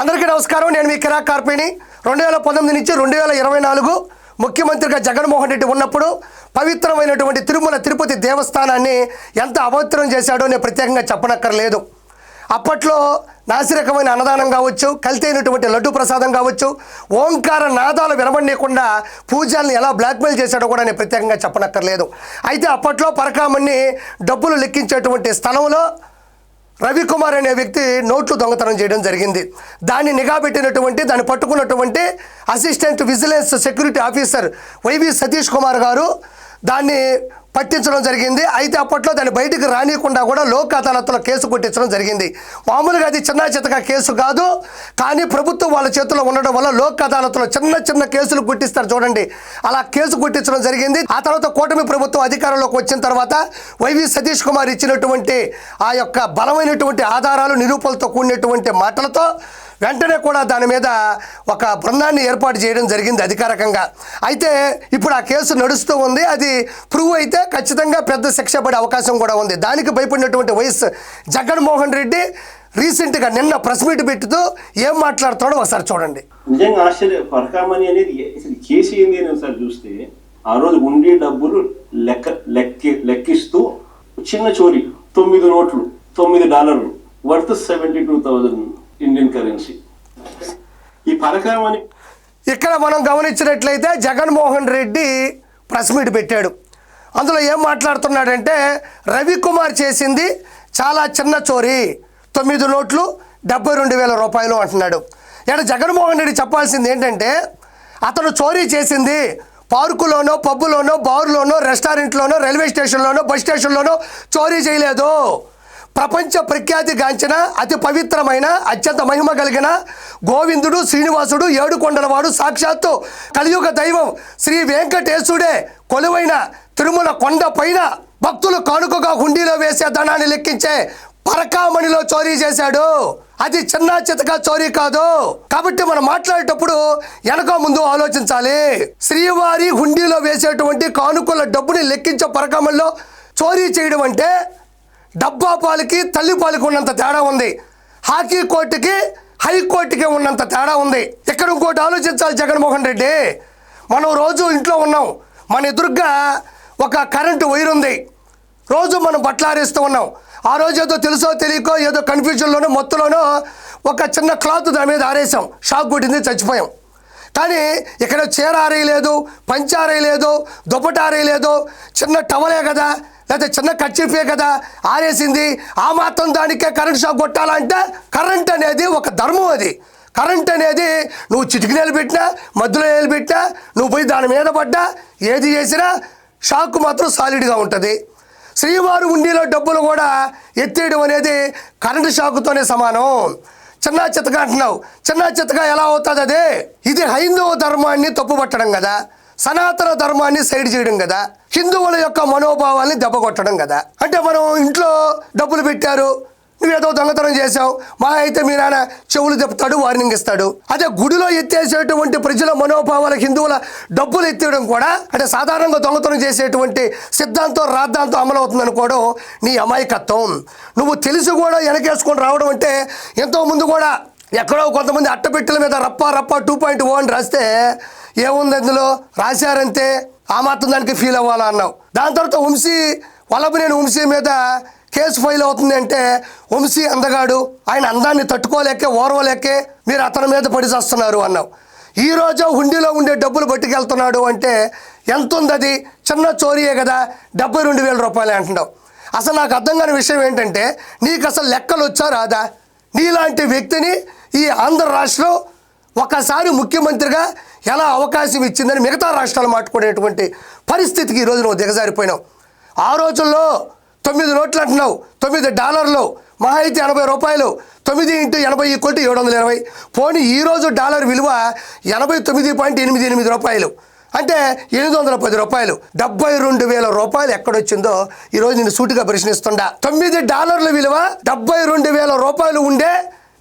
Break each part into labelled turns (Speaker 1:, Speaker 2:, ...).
Speaker 1: అందరికీ నమస్కారం. నేను మీ కిరా కార్పేని. 2019 నుంచి 2024 ముఖ్యమంత్రిగా జగన్మోహన్ రెడ్డి ఉన్నప్పుడు పవిత్రమైనటువంటి తిరుమల తిరుపతి దేవస్థానాన్ని ఎంత అపవిత్రం చేశాడో నేను ప్రత్యేకంగా చెప్పనక్కర్లేదు. అప్పట్లో నాసిరకమైన అన్నదానం కావచ్చు, కల్తైనటువంటి లడ్డు ప్రసాదం కావచ్చు, ఓంకార నాదాలు వినబడకుండా పూజల్ని ఎలా బ్లాక్మెయిల్ చేశాడో కూడా నేను ప్రత్యేకంగా చెప్పనక్కర్లేదు. అయితే అప్పట్లో పరకామణి డబ్బులు లెక్కించేటువంటి స్థలంలో రవికుమార్ అనే వ్యక్తి నోట్లు దొంగతనం చేయడం జరిగింది. దాన్ని నిఘా పెట్టినటువంటి, దాన్ని పట్టుకున్నటువంటి assistant vigilance security officer Y V Satish Kumar garu దాన్ని పట్టించడం జరిగింది. అయితే అప్పట్లో దాన్ని బయటికి రానియకుండా కూడా లోక్ అదాలత్లో కేసు కొట్టించడం జరిగింది. మామూలుగా అది చిన్న చితక కేసు కాదు, కానీ ప్రభుత్వం వాళ్ళ చేతుల్లో ఉండడం వల్ల లోక్ అదాలత్లో చిన్న కేసులు కొట్టిస్తారు చూడండి, అలా కేసు కొట్టించడం జరిగింది. ఆ తర్వాత కూటమి ప్రభుత్వం అధికారంలోకి వచ్చిన తర్వాత వైవి సతీష్ కుమార్ ఇచ్చినటువంటి ఆ యొక్క బలమైనటువంటి ఆధారాలు, నిరూపణలతో కూడినటువంటి మాటలతో వెంటనే కూడా దాని మీద ఒక బృందాన్ని ఏర్పాటు చేయడం జరిగింది అధికారికంగా. అయితే ఇప్పుడు ఆ కేసు నడుస్తూ ఉంది. అది ప్రూవ్ అయితే ఖచ్చితంగా పెద్ద శిక్ష పడే అవకాశం కూడా ఉంది. దానికి భయపడినటువంటి వైఎస్ జగన్మోహన్ రెడ్డి రీసెంట్గా నిన్న ప్రెస్ మీట్ పెట్టుతూ ఏం మాట్లాడుతాడో ఒకసారి చూడండి.
Speaker 2: నిజంగా ఆశ్చర్య. పరకామణి అనేది కేసు ఏంది అని ఒకసారి చూస్తే, ఆ రోజు ఉండే డబ్బులు లెక్కిస్తూ చిన్న చోరీ 9 నోట్లు $9 వర్త్ 72,000 ఇండియన్ కరెన్సీ. ఈ పరకామణి
Speaker 1: ఇక్కడ మనం గమనించినట్లయితే జగన్మోహన్ రెడ్డి ప్రెస్ మీట్ పెట్టాడు. అందులో ఏం మాట్లాడుతున్నాడంటే, రవికుమార్ చేసింది చాలా చిన్న చోరీ, 9 నోట్లు $72,000 అంటున్నాడు. ఇక్కడ జగన్మోహన్ రెడ్డి చెప్పాల్సింది ఏంటంటే, అతను చోరీ చేసింది పార్కులోనో, పబ్బులోనో, బార్లోనో, రెస్టారెంట్లోనో, రైల్వే స్టేషన్లోనో, బస్ స్టేషన్లోనో చోరీ చేయలేదు. ప్రపంచ ప్రఖ్యాతిగాంచిన అతి పవిత్రమైన అత్యంత మహిమ కలిగిన గోవిందుడు, శ్రీనివాసుడు, ఏడుకొండలవాడు, సాక్షాత్తు కలియుగ దైవం శ్రీ వెంకటేశుడే కొలువైన తిరుమల కొండ పైన భక్తులు కానుకగా హుండీలో వేసే ధనాన్ని లెక్కించే పరకామణిలో చోరీ చేశాడు. అది చిన్న చితక చోరీ కాదు. కాబట్టి మనం మాట్లాడేటప్పుడు వెనక ముందు ఆలోచించాలి. శ్రీవారి హుండీలో వేసేటువంటి కానుకల డబ్బుని లెక్కించే పరకామణిలో చోరీ చేయడం అంటే డబ్బా పాలకి తల్లి పాలకి ఉన్నంత తేడా ఉంది. హాకీ కోర్టుకి హైకోర్టుకి ఉన్నంత తేడా ఉంది. ఇక్కడ ఇంకోటి ఆలోచించాలి జగన్మోహన్ రెడ్డి. మనం రోజు ఇంట్లో ఉన్నాం, మన ఎదురుగా ఒక కరెంటు వైర్ ఉంది, రోజు మనం బట్టలు ఆరేస్తూ ఉన్నాం. ఆ రోజు ఏదో తెలుసో తెలియకో ఏదో కన్ఫ్యూజన్లోనో మొత్తంలోనో ఒక చిన్న క్లాత్ దాని మీద ఆరేసాం, షాక్ కొట్టింది, చచ్చిపోయాం. కానీ ఇక్కడ చీర ఆరేయలేదు, పంచి ఆరేయలేదు, దుప్పట ఆరేయలేదు, చిన్న టవలే కదా, లేకపోతే చిన్న కర్చీఫే కదా ఆరేసింది. ఆ మాత్రం దానికే కరెంట్ షాక్ కొట్టాలంటే కరెంట్ అనేది ఒక ధర్మం. అది కరెంట్ అనేది నువ్వు చిటికినేలు పెట్టినా, మధ్యలో వేలు పెట్టినా, నువ్వు పోయి దాని మీద పడ్డా, ఏది చేసినా షాక్ మాత్రం సాలిడ్గా ఉంటుంది. శ్రీవారి ఉండిలో డబ్బులు కూడా ఎత్తేయడం అనేది కరెంటు షాకుతోనే సమానం. చిన్న చితగా అంటున్నావు, చిన్న చితగా ఎలా అవుతుంది? అదే ఇది హైందవ ధర్మాన్ని తప్పుపట్టడం కదా, సనాతన ధర్మాన్ని సైడ్ చేయడం కదా, హిందువుల యొక్క మనోభావాల్ని దెబ్బకొట్టడం కదా. అంటే మనం ఇంట్లో డబ్బులు పెట్టారు, నువ్వేదో దొంగతనం చేసావు, మా అయితే మీ నాన్న చెవులు చెప్తాడు, వార్నింగ్ ఇస్తాడు. అదే గుడిలో ఎత్తేసేటువంటి ప్రజల మనోభావాల, హిందువుల డబ్బులు ఎత్తేయడం కూడా అంటే సాధారణంగా దొంగతనం చేసేటువంటి సిద్ధాంతం, రాద్ధాంతం అమలు అవుతుంది అనుకోవడం నీ అమాయకత్వం. నువ్వు తెలిసి కూడా వెనకేసుకొని రావడం అంటే, ఎంతోమంది కూడా ఎక్కడో కొంతమంది అట్టపెట్టెల మీద రప్ప 2.0 అని రాస్తే ఏముంది అందులో, రాశారంతే, ఆ మాత్రం దానికి ఫీల్ అవ్వాలా అన్నావు. దాని తర్వాత వల్లభనేని వంశీ మీద కేసు ఫైల్ అవుతుంది అంటే, వంశీ అందగాడు, ఆయన అందాన్ని తట్టుకోలేకే ఓర్వలేకే మీరు అతని మీద పడి చేస్తున్నారు అన్నావు. ఈరోజు హుండీలో ఉండే డబ్బులు పట్టుకెళ్తున్నాడు అంటే ఎంత ఉంది? అది చిన్న చోరీయే కదా, $72,000 అంటున్నావు. అసలు నాకు అర్థం కాని విషయం ఏంటంటే, నీకు అసలు లెక్కలు వచ్చా రాదా? నీలాంటి వ్యక్తిని ఈ ఆంధ్ర రాష్ట్రం ఒకసారి ముఖ్యమంత్రిగా ఎలా అవకాశం ఇచ్చిందని మిగతా రాష్ట్రాలు మాట్లాడుకునేటువంటి పరిస్థితికి ఈరోజు నువ్వు దిగజారిపోయినావు. ఆ రోజుల్లో 9 నోట్లు అంటున్నావు, $9 మహా అయితే $80, 9 × 80 = 720. పోనీ ఈరోజు డాలర్ విలువ $89.88 అంటే $810. $72,000 ఎక్కడొచ్చిందో ఈరోజు నేను సూటిగా ప్రశ్నిస్తుండా. $9 విలువ $72,000 ఉండే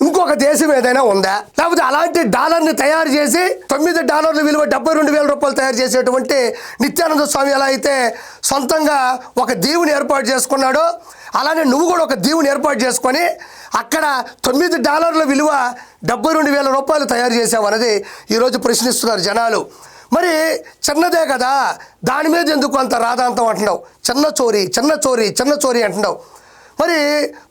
Speaker 1: ఇంకొక దేశం ఏదైనా ఉందా? లేకపోతే అలాంటి డాలర్ని తయారు చేసి $9 విలువ $72,000 తయారు చేసేటువంటి నిత్యానంద స్వామి ఎలా అయితే సొంతంగా ఒక దీవుని ఏర్పాటు చేసుకున్నాడో, అలానే నువ్వు కూడా ఒక దీవుని ఏర్పాటు చేసుకొని అక్కడ $9 విలువ 72,000 రూపాయలు తయారు చేసామన్నది ఈరోజు ప్రశ్నిస్తున్నారు జనాలు. మరి చిన్నదే కదా, దాని మీద ఎందుకు అంత రాధాంతం అంటున్నావు? చిన్న చోరీ చిన్న చోరీ చిన్న చోరీ అంటున్నావు. మరి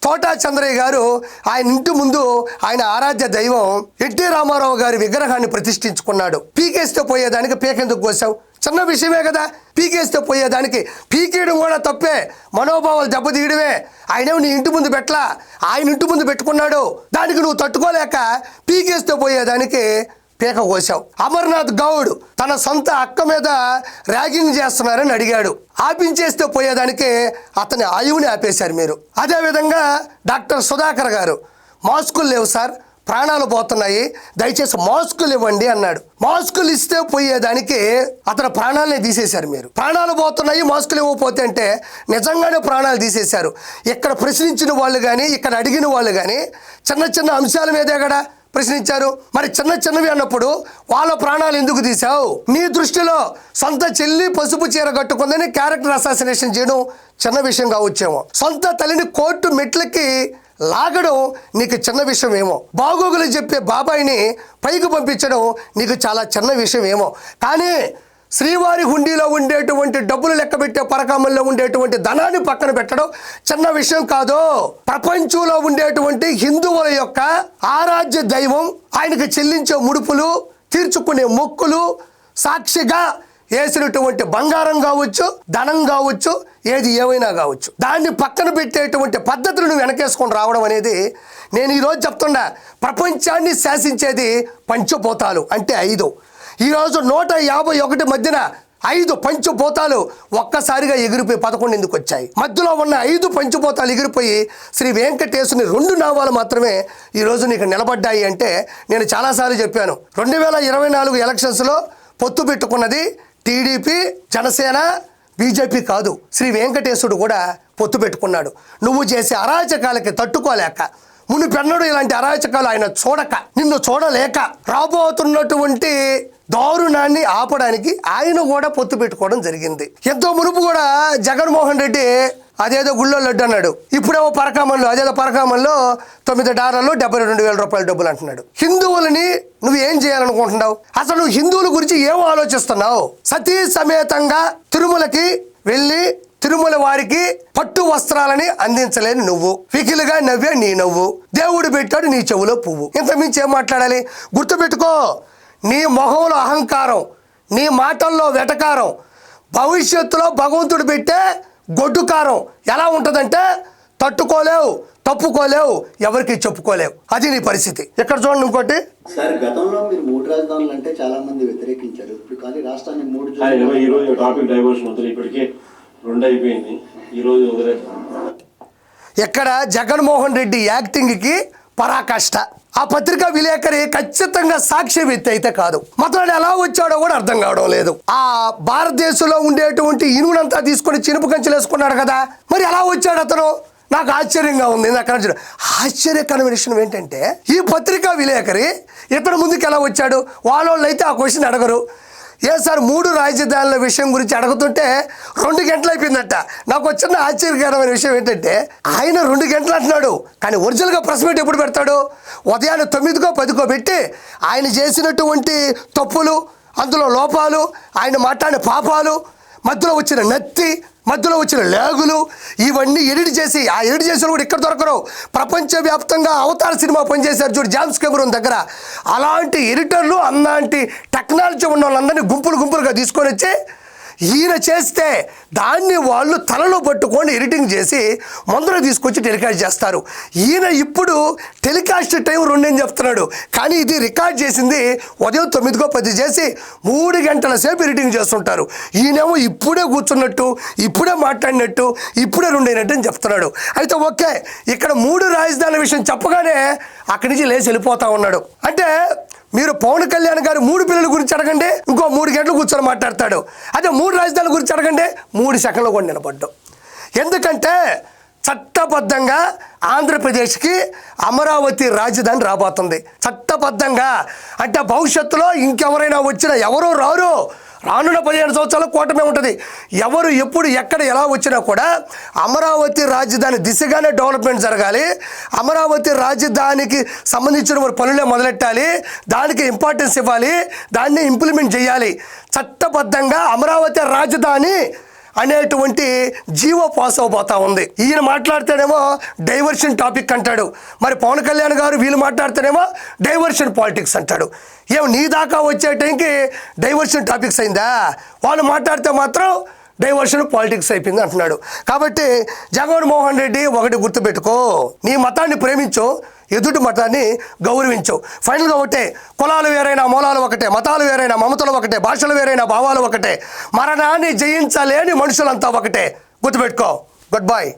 Speaker 1: తోటా చంద్రయ్య గారు ఆయన ఇంటి ముందు ఆయన ఆరాధ్య దైవం ఎన్టీ రామారావు గారి విగ్రహాన్ని ప్రతిష్ఠించుకున్నాడు. పీకేస్తే పోయేదానికి పీకెందుకు కోసావు? చిన్న విషయమే కదా. పీకేస్తే పోయేదానికి పీకేయడం కూడా తప్పే, మనోభావాలు దెబ్బతీయడమే. ఆయనేమో నీ ఇంటి ముందు పెట్టలా, ఆయన ఇంటి ముందు పెట్టుకున్నాడు. దానికి నువ్వు తట్టుకోలేక పీకేస్తే పోయేదానికి పీక కోసావు. అమర్నాథ్ గౌడ్ తన సొంత అక్క మీద ర్యాగింగ్ చేస్తున్నారని అడిగాడు. ఆపించేస్తే పోయేదానికి అతని ఆయువుని ఆపేశారు మీరు. అదేవిధంగా డాక్టర్ సుధాకర్ గారు మాస్కులు లేవు సార్, ప్రాణాలు పోతున్నాయి, దయచేసి మాస్కులు ఇవ్వండి అన్నాడు. మాస్కులు ఇస్తే పోయేదానికి అతని ప్రాణాలనే తీసేశారు మీరు. ప్రాణాలు పోతున్నాయి మాస్కులు ఇవ్వకపోతే అంటే నిజంగానే ప్రాణాలు తీసేశారు. ఇక్కడ ప్రశ్నించిన వాళ్ళు కానీ ఇక్కడ అడిగిన వాళ్ళు కానీ చిన్న చిన్న అంశాల మీదే కదా ప్రశ్నించారు. మరి చిన్న చిన్నవి అన్నప్పుడు వాళ్ళ ప్రాణాలు ఎందుకు తీసావు? నీ దృష్టిలో సొంత చెల్లి పసుపు చీర కట్టుకుందని క్యారెక్టర్ అసాసినేషన్ చేయడం చిన్న విషయం కావచ్చేమో. సొంత తల్లిని కోర్టు మెట్లకి లాగడం నీకు చిన్న విషయం ఏమో. బాగోగులు చెప్పే బాబాయిని పైకి పంపించడం నీకు చాలా చిన్న విషయం ఏమో. కానీ శ్రీవారి హుండీలో ఉండేటువంటి డబ్బులు లెక్క పెట్టే పరకామల్లో ఉండేటువంటి ధనాన్ని పక్కన పెట్టడం చిన్న విషయం కాదు. ప్రపంచంలో ఉండేటువంటి హిందువుల యొక్క ఆరాధ్య దైవం, ఆయనకు చెల్లించే ముడుపులు, తీర్చుకునే మొక్కులు, సాక్షిగా వేసినటువంటి బంగారం కావచ్చు, ధనం కావచ్చు, ఏది ఏమైనా కావచ్చు, దాన్ని పక్కన పెట్టేటువంటి పద్ధతులను వెనకేసుకొని రావడం అనేది నేను ఈరోజు చెప్తున్నా. ప్రపంచాన్ని శాసించేది పంచభూతాలు అంటే 5. ఈరోజు 151 మధ్యన 5 పంచభూతాలు ఒక్కసారిగా ఎగిరిపోయి 11 ఎందుకు వచ్చాయి? మధ్యలో ఉన్న 5 పంచభూతాలు ఎగిరిపోయి శ్రీ వెంకటేశ్వరుని 2 నామాలు మాత్రమే ఈరోజు నీకు నిలబడ్డాయి. అంటే నేను చాలాసార్లు చెప్పాను, 2024 ఎలక్షన్స్లో పొత్తు పెట్టుకున్నది టీడీపీ, జనసేన, బీజేపీ కాదు, శ్రీ వెంకటేశ్వరుడు కూడా పొత్తు పెట్టుకున్నాడు. నువ్వు చేసే అరాచకాలకి తట్టుకోలేక, మునిపెన్నడు ఇలాంటి అరాచకాలు ఆయన చూడక, నిన్ను చూడలేక రాబోతున్నటువంటి దారుణాన్ని ఆపడానికి ఆయన కూడా పొత్తు పెట్టుకోవడం జరిగింది. ఎంతో మునుపు కూడా జగన్మోహన్ రెడ్డి అదేదో గుళ్ళో లడ్డు అన్నాడు, ఇప్పుడేమో పరకామన్లో అదేదో పరకామన్లో $9 72,000 రూపాయల డబ్బులు అంటున్నాడు. హిందువులని నువ్వు ఏం చేయాలనుకుంటున్నావు? అసలు నువ్వు హిందువుల గురించి ఏం ఆలోచిస్తున్నావు? సతీ సమేతంగా తిరుమలకి వెళ్ళి తిరుమల వారికి పట్టు వస్త్రాలని అందించలేని నువ్వు, పికిలుగా నవ్వే నీ నవ్వు, దేవుడు పెట్టాడు నీ చెవులో పువ్వు. ఇంత మించి ఏం మాట్లాడాలి? గుర్తుపెట్టుకో, నీ మొహంలో అహంకారం, నీ మాటల్లో వెటకారం, భవిష్యత్తులో భగవంతుడు పెట్టే గొడ్డుకారం ఎలా ఉంటుందంటే తట్టుకోలేవు, తప్పుకోలేవు, ఎవరికి చెప్పుకోలేవు. అది నీ పరిస్థితి. ఇక్కడ చూడండి ఇంకోటి.
Speaker 3: సార్, గతంలో మీరు 3 రాజధానులు అంటే చాలా మంది వ్యతిరేకించారు. ఇప్పుడు కానీ రాష్ట్రాన్ని 3
Speaker 2: ఈరోజు టాపిక్ డైవర్షన్ అవుతుంది. ఇప్పటికే 2 అయిపోయింది, ఈరోజు వదిలేస్తాం.
Speaker 1: ఇక్కడ జగన్మోహన్ రెడ్డి యాక్టింగ్కి పరాకాష్ట. ఆ పత్రికా విలేకరి ఖచ్చితంగా సాక్ష్య వ్యక్తి అయితే కాదు. మొత్తం ఎలా వచ్చాడో కూడా అర్థం కావడం లేదు. ఆ భారతదేశంలో ఉండేటువంటి ఇనుమునంతా తీసుకొని చినుపు కంచెలు వేసుకున్నాడు కదా, మరి ఎలా వచ్చాడు అతను? నాకు ఆశ్చర్యంగా ఉంది. నాకు ఆశ్చర్యకరమైన విషయం ఏంటంటే, ఈ పత్రికా విలేకరి ఇతను ముందుకు ఎలా వచ్చాడు? వాళ్ళోళ్ళు అయితే ఆ క్వశ్చన్ అడగరు. ఏ సార్ 3 రాజధానుల విషయం గురించి అడుగుతుంటే 2 గంటలు అయిపోయిందట. నాకు వచ్చిన ఆశ్చర్యకరమైన విషయం ఏంటంటే, ఆయన 2 గంటలు అంటున్నాడు, కానీ ఒరిజినల్గా ప్రెస్ మీట్ ఎప్పుడు పెడతాడు? ఉదయాన్నే 9కో 10కో పెట్టి ఆయన చేసినటువంటి తప్పులు, అందులో లోపాలు, ఆయన మాట్లాడిన పాపాలు, మధ్యలో వచ్చిన నత్తి, మధ్యలో వచ్చిన లేగులు, ఇవన్నీ ఎడిట్ చేసి, ఆ ఎడిట్ చేసిన కూడా ఇక్కడ దొరకరు. ప్రపంచవ్యాప్తంగా అవతార్ సినిమా పనిచేశారు చూడు జామ్స్ కెమెరూన్ దగ్గర, అలాంటి ఎడిటర్లు, అలాంటి టెక్నాలజీ ఉన్న వాళ్ళందరినీ గుంపులుగా తీసుకొని వచ్చి ఈయన చేస్తే దాన్ని వాళ్ళు తలలో పట్టుకొని ఎడిటింగ్ చేసి ముందర తీసుకొచ్చి టెలికాస్ట్ చేస్తారు. ఈయన ఇప్పుడు టెలికాస్ట్ టైం 2 అని చెప్తున్నాడు, కానీ ఇది రికార్డ్ చేసింది ఉదయం 9కో 10 చేసి 3 గంటల సేపు ఎడిటింగ్ చేస్తుంటారు. ఈయనేమో ఇప్పుడే కూర్చున్నట్టు, ఇప్పుడే మాట్లాడినట్టు, ఇప్పుడే 2 అయినట్టు అని చెప్తున్నాడు. అయితే ఓకే, ఇక్కడ 3 రాజధానుల విషయం చెప్పగానే అక్కడి నుంచి లేచి వెళ్ళిపోతా ఉన్నాడు. అంటే మీరు పవన్ కళ్యాణ్ గారు 3 పిల్లల గురించి అడగండి, ఇంకో 3 గంటలు కూర్చొని మాట్లాడతాడు. అదే 3 రాజధానుల గురించి అడగండి, 3 సెకండ్లు కూడా నిలబడ్డాం. ఎందుకంటే చట్టబద్ధంగా ఆంధ్రప్రదేశ్కి అమరావతి రాజధాని రాబోతుంది. చట్టబద్ధంగా అంటే భవిష్యత్తులో ఇంకెవరైనా వచ్చినా, ఎవరో రారు, రానున్న 15 సంవత్సరాల కూటమి ఉంటుంది. ఎవరు ఎప్పుడు ఎక్కడ ఎలా వచ్చినా కూడా అమరావతి రాజధాని దిశగానే డెవలప్మెంట్ జరగాలి. అమరావతి రాజధానికి సంబంధించిన పనులే మొదలెట్టాలి. దానికి ఇంపార్టెన్స్ ఇవ్వాలి. దాన్ని ఇంప్లిమెంట్ చేయాలి. చట్టబద్ధంగా అమరావతి రాజధాని అనేటువంటి జీవో పాస్ అవబోతా ఉంది. ఈయన మాట్లాడితేనేమో డైవర్షన్ టాపిక్ అంటాడు. మరి పవన్ కళ్యాణ్ గారు వీళ్ళు మాట్లాడితేనేమో డైవర్షన్ పాలిటిక్స్ అంటాడు. నీ దాకా వచ్చే టైంకి డైవర్షన్ టాపిక్స్ అయిందా? వాళ్ళు మాట్లాడితే మాత్రం డైవర్షన్ పాలిటిక్స్ అయిపోయింది అంటున్నాడు. కాబట్టి జగన్మోహన్ రెడ్డి ఒకటి గుర్తుపెట్టుకో, నీ మతాన్ని ప్రేమించు, ఎదుటి మతాన్ని గౌరవించు. ఫైనల్గా ఒకటే, కులాలు వేరైనా మూలాలు ఒకటే, మతాలు వేరైనా మమతలు ఒకటే, భాషలు వేరైనా భావాలు ఒకటే, మరణాన్ని జయించలేని మనుషులంతా ఒకటే. గుర్తుపెట్టుకో. Good bye.